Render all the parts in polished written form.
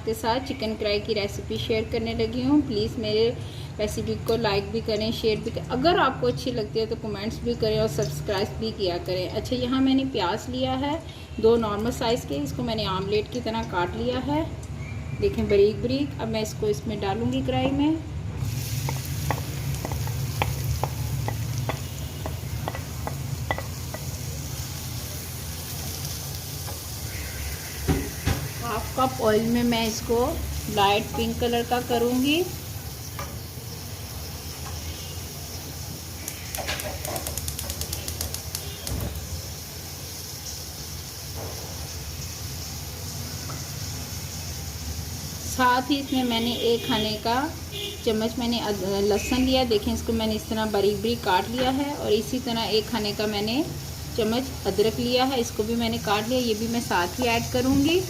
आपके साथ चिकन कढ़ाई की रेसिपी शेयर करने लगी हूँ। प्लीज़ मेरे रेसिपी को लाइक भी करें, शेयर भी करें। अगर आपको अच्छी लगती है तो कमेंट्स भी करें और सब्सक्राइब भी किया करें। अच्छा, यहाँ मैंने प्याज लिया है 2 नॉर्मल साइज़ के, इसको मैंने आमलेट की तरह काट लिया है, देखें बारीक बारीक। अब मैं इसको इसमें डालूँगी कढ़ाई में। हाफ कप ऑयल में मैं इसको लाइट पिंक कलर का करूँगी। साथ ही इसमें मैंने 1 खाने का चम्मच मैंने लहसुन लिया, देखें इसको मैंने इस तरह बारीक बारीक काट लिया है। और इसी तरह 1 खाने का मैंने चम्मच अदरक लिया है, इसको भी मैंने काट लिया, ये भी मैं साथ ही ऐड करूँगी।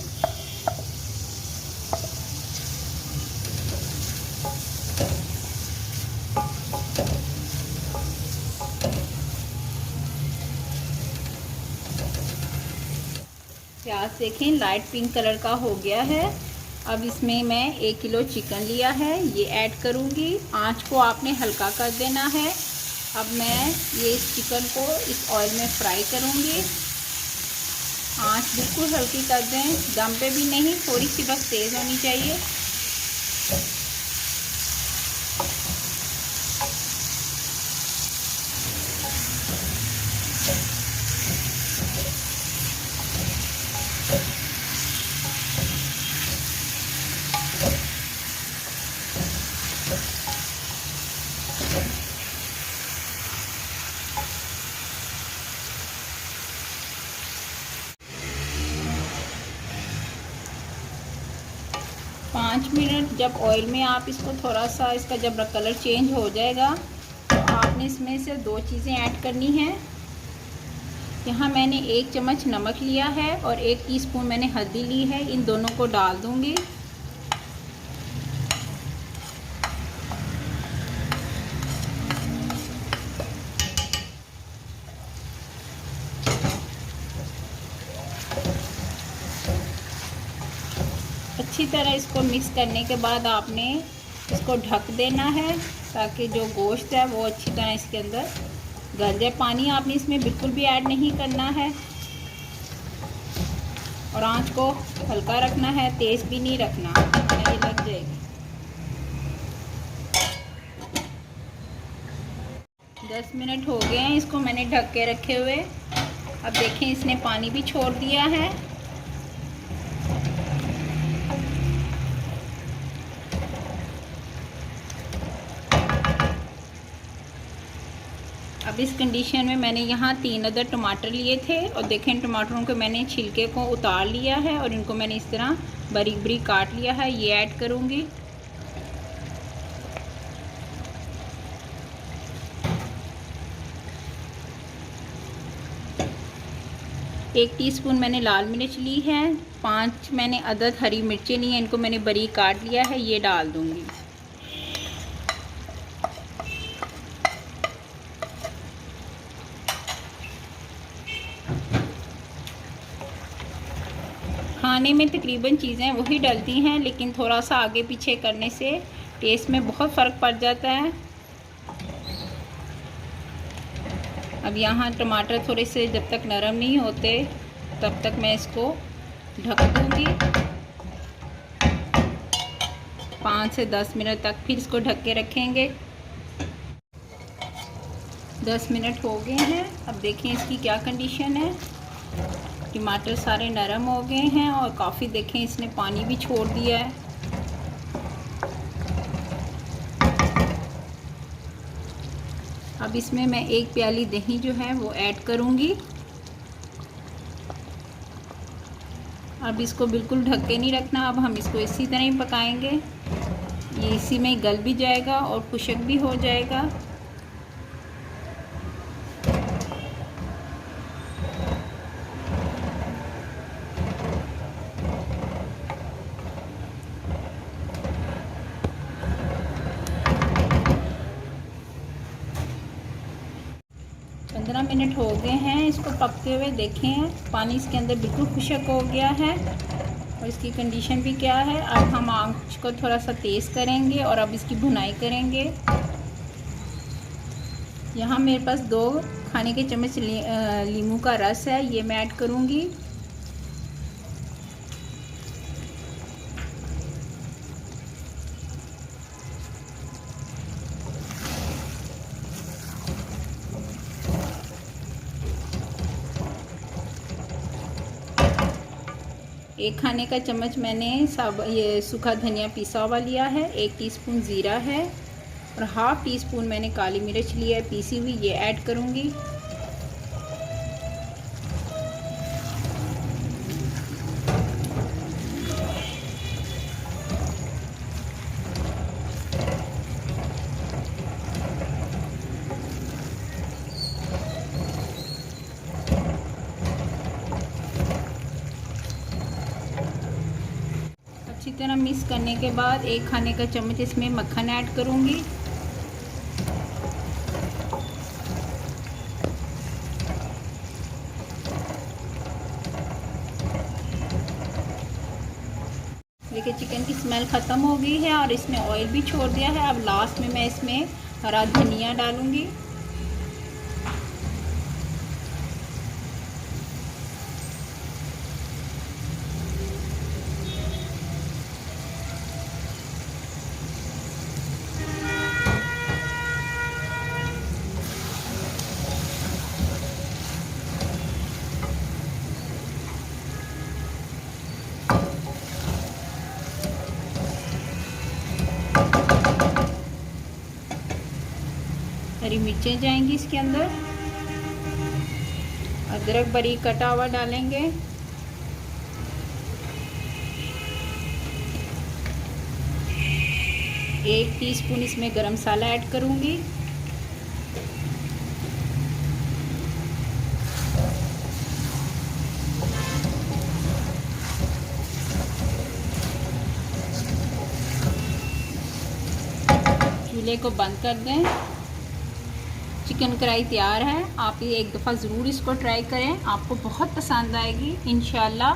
प्याज देखें लाइट पिंक कलर का हो गया है। अब इसमें मैं 1 किलो चिकन लिया है, ये ऐड करूँगी। आँच को आपने हल्का कर देना है। अब मैं ये चिकन को इस ऑयल में फ्राई करूँगी। आँच बिल्कुल हल्की कर दें, दम पे भी नहीं, थोड़ी सी बस तेज़ होनी चाहिए। पाँच मिनट जब ऑयल में आप इसको थोड़ा सा इसका जब कलर चेंज हो जाएगा तो आपने इसमें से 2 चीज़ें ऐड करनी हैं। यहाँ मैंने 1 चम्मच नमक लिया है और 1 टीस्पून मैंने हल्दी ली है, इन दोनों को डाल दूँगी। अच्छी तरह इसको मिक्स करने के बाद आपने इसको ढक देना है ताकि जो गोश्त है वो अच्छी तरह इसके अंदर गल जाए। पानी आपने इसमें बिल्कुल भी ऐड नहीं करना है और आंच को हल्का रखना है, तेज़ भी नहीं रखना, ये लग जाएगी। 10 मिनट हो गए हैं इसको मैंने ढक के रखे हुए। अब देखें इसने पानी भी छोड़ दिया है। अब इस कंडीशन में मैंने यहाँ 3 अदर टमाटर लिए थे और देखें टमाटरों को मैंने छिलके को उतार लिया है और इनको मैंने इस तरह बारीक बारीक काट लिया है, ये ऐड करूँगी। एक टीस्पून मैंने लाल मिर्च ली है, 5 मैंने अदद हरी मिर्चें ली हैं, इनको मैंने बारीक काट लिया है, ये डाल दूँगी। खाने में तकरीबन चीज़ें वही डलती हैं, लेकिन थोड़ा सा आगे पीछे करने से टेस्ट में बहुत फ़र्क पड़ जाता है। अब यहाँ टमाटर थोड़े से जब तक नरम नहीं होते तब तक मैं इसको ढक दूँगी 5 से 10 मिनट तक, फिर इसको ढक के रखेंगे। 10 मिनट हो गए हैं। अब देखें इसकी क्या कंडीशन है। टमाटर सारे नरम हो गए हैं और काफ़ी देखें इसने पानी भी छोड़ दिया है। अब इसमें मैं 1 प्याली दही जो है वो ऐड करूँगी। अब इसको बिल्कुल ढक के नहीं रखना, अब हम इसको इसी तरह ही पकाएंगे। ये इसी में गल भी जाएगा और खुशक भी हो जाएगा। पंद्रह मिनट हो गए हैं इसको पकते हुए, देखें पानी इसके अंदर बिल्कुल खुशक हो गया है। और इसकी कंडीशन भी क्या है। अब हम आंच को थोड़ा सा तेज़ करेंगे और अब इसकी भुनाई करेंगे। यहाँ मेरे पास 2 खाने के चम्मच नींबू का रस है, ये मैं ऐड करूँगी। एक खाने का चम्मच मैंने ये सूखा धनिया पिसा हुआ लिया है। 1 टीस्पून ज़ीरा है और हाफ़ टी स्पून मैंने काली मिर्च लिया है पीसी हुई, ये ऐड करूँगी। अच्छी तरह मिक्स करने के बाद 1 खाने का चम्मच इसमें मक्खन ऐड करूँगी। देखिए चिकन की स्मेल ख़त्म हो गई है और इसने ऑयल भी छोड़ दिया है। अब लास्ट में मैं इसमें हरा धनिया डालूँगी। हरी मिर्चें जाएंगी इसके अंदर। अदरक बारीक कटा हुआ डालेंगे। एक टीस्पून इसमें गरम मसाला ऐड करूंगी। चूल्हे को बंद कर दें। चिकन कढ़ाई तैयार है। आप ये एक दफ़ा ज़रूर इसको ट्राई करें, आपको बहुत पसंद आएगी इंशाल्लाह।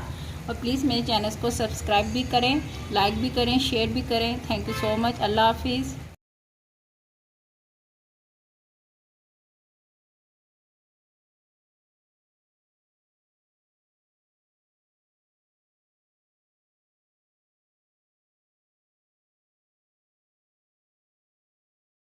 और प्लीज़ मेरे चैनल को सब्सक्राइब भी करें, लाइक भी करें, शेयर भी करें। Thank you so much. अल्लाह हाफिज़।